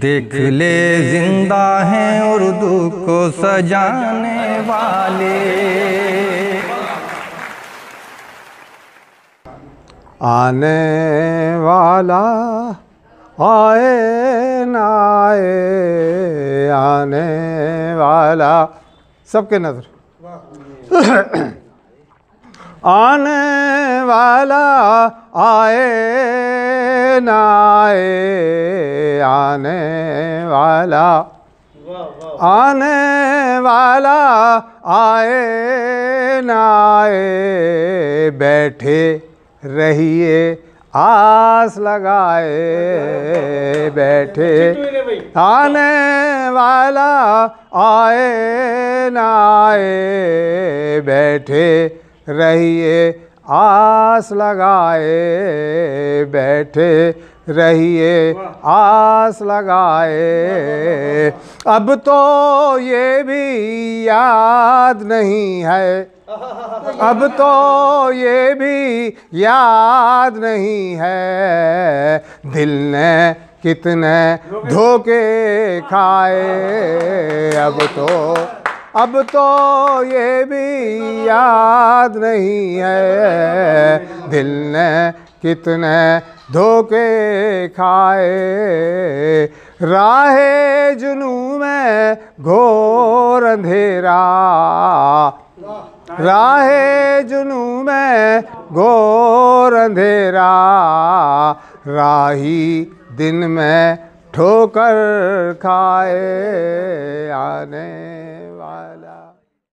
देख ले जिंदा हैं उर्दू को सजाने वाले। आने वाला आए ना आए, आने वाला सबके नजर। आने वाला आए ना आए, आने वाला आने वाला आए ना आए, बैठे रहिए आस लगाए, बैठे आने वाला आए ना आए, बैठे रहिए आस लगाए, बैठे रहिए आस लगाए। अब तो ये भी याद नहीं है, अब तो ये भी याद नहीं है, दिल ने कितने धोखे खाए। अब तो ये भी याद नहीं है, दिल ने कितने धोखे खाए। राहे जुनू में घोर अंधेरा, राहे जुनू में घोर अंधेरा, राही दिन में ठोकर खाए। आने वाला